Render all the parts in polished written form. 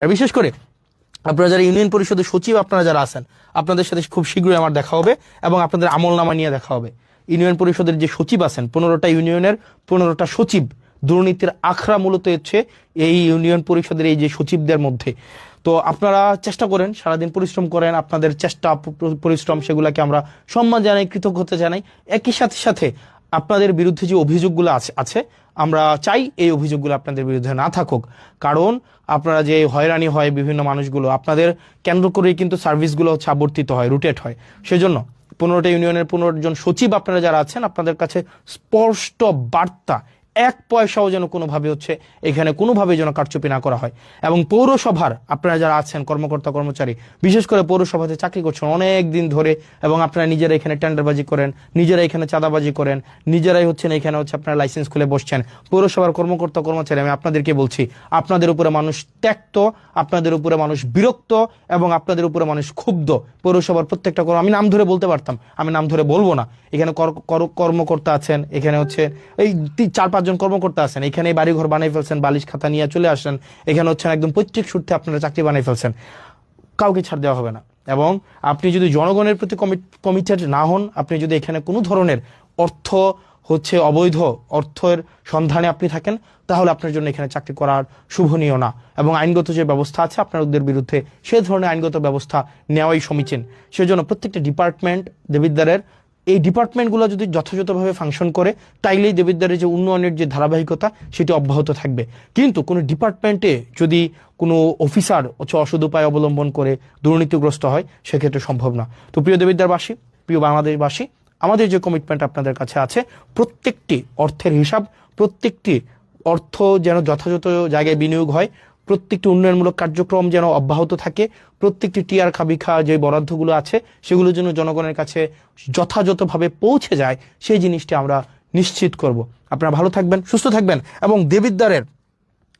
আর বিশেষ করে আপনারা যারা ইউনিয়ন পরিষদের সচিব আপনারা যারা আছেন, আপনাদের সাথে খুব শীঘ্রই আমার দেখা হবে এবং আপনাদের আমলনামা নিয়ে দেখা হবে। ইউনিয়ন পরিষদের যে সচিব আছেন, 15টা ইউনিয়নের 15টা সচিব, দুর্নীতির আখড়া মূলত হচ্ছে এই ইউনিয়ন পরিষদের এই যে সচিবদের মধ্যে। তো আপনারা চেষ্টা করেন, সারাদিন পরিশ্রম করেন, আপনাদের চেষ্টা পরিশ্রম সেগুলোকে আমরা সম্মান জানাই, কৃতজ্ঞতা জানাই। একই সাথে সাথে আপনাদের বিরুদ্ধে যে অভিযোগগুলো আছে আমরা চাই এই অভিযোগগুলো আপনাদের বিরুদ্ধে না থাকুক। কারণ আপনারা যে হয়রানি হয় বিভিন্ন মানুষগুলো, আপনাদের কেন্দ্র করেই কিন্তু সার্ভিসগুলো হচ্ছে আবর্তিত হয়, রুটেট হয়। সেজন্য 15টা ইউনিয়নের 15 জন সচিব আপনারা যারা আছেন, আপনাদের কাছে স্পষ্ট বার্তা, এক পয়সাও যেন কোনোভাবে হচ্ছে এখানে কোনোভাবে যেন কারচুপি না করা হয়। এবং পৌরসভার আপনারা যারা আছেন কর্মকর্তা কর্মচারী, বিশেষ করে পৌরসভাতে চাকরি করছেন অনেক দিন ধরে এবং আপনারা নিজেরা এখানে টেন্ডারবাজি করেন, নিজেরা এখানে চাঁদাবাজি করেন, নিজেরাই হচ্ছেন এখানে হচ্ছে আপনারা লাইসেন্স খুলে বসছেন। পৌরসভার কর্মকর্তা কর্মচারী, আমি আপনাদেরকে বলছি, আপনাদের উপরে মানুষ ত্যক্ত, আপনাদের উপরে মানুষ বিরক্ত এবং আপনাদের উপরে মানুষ ক্ষুব্ধ। পৌরসভার প্রত্যেকটা আমি নাম ধরে বলতে পারতাম, আমি নাম ধরে বলবো না। এখানে কর্মকর্তা আছেন, এখানে হচ্ছে এই 4-5 জন কর্মকর্তা আছেন, এখানে বাড়িঘর বানাই ফেলছেন, বালিশ খাতা নিয়ে চলে আসেন, এখানে হচ্ছেন একদম পৈতৃক সূত্রে আপনারা চাকরি বানাই ফেলছেন। কাউকে ছাড় দেওয়া হবে না। এবং আপনি যদি জনগণের প্রতি কমিটেড না হন, আপনি যদি এখানে কোনো ধরনের অর্থ হচ্ছে অবৈধ অর্থের সন্ধানে আপনি থাকেন, তাহলে আপনার জন্য এখানে চাকরি করার শুভনীয় না। এবং আইনগত যে ব্যবস্থা আছে আপনাদের বিরুদ্ধে, সে ধরনের আইনগত ব্যবস্থা নেওয়াই সমীচীন। সেজন্য প্রত্যেকটা ডিপার্টমেন্ট দেবিদ্বারের, এই ডিপার্টমেন্টগুলো যদি যথাযথভাবে ফাংশন করে, তাইলেই দেবিদ্বারের যে উন্নয়নের যে ধারাবাহিকতা সেটি অব্যাহত থাকবে। কিন্তু কোনো ডিপার্টমেন্টে যদি কোনো অফিসার হচ্ছে অসৎ উপায় অবলম্বন করে দুর্নীতিগ্রস্ত হয়, সেক্ষেত্রে সম্ভব না। তো প্রিয় দেবিদ্বারবাসী, প্রিয় বাংলাদেশবাসী, আমাদের যে কমিটমেন্ট আপনাদের কাছে আছে, প্রত্যেকটি অর্থের হিসাব, প্রত্যেকটি অর্থ যেন যথাযথ জায়গায় বিনিয়োগ হয়, প্রত্যেকটি উন্নয়নমূলক কার্যক্রম যেন অব্যাহত থাকে, প্রত্যেকটি টিআর খাবিখা যে বরাদ্দগুলো আছে সেগুলো যেন জনগণের কাছে যথাযথভাবে পৌঁছে যায়, সেই জিনিসটি আমরা নিশ্চিত করব। আপনারা ভালো থাকবেন, সুস্থ থাকবেন এবং দেবিদ্বারের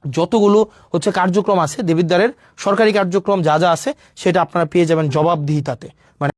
যতগুলো হচ্ছে কার্যক্রম আছে, দেবিদ্বারের সরকারি কার্যক্রম যা যা আছে সেটা আপনারা পেয়ে যাবেন জবাবদিহিতাতে। মানে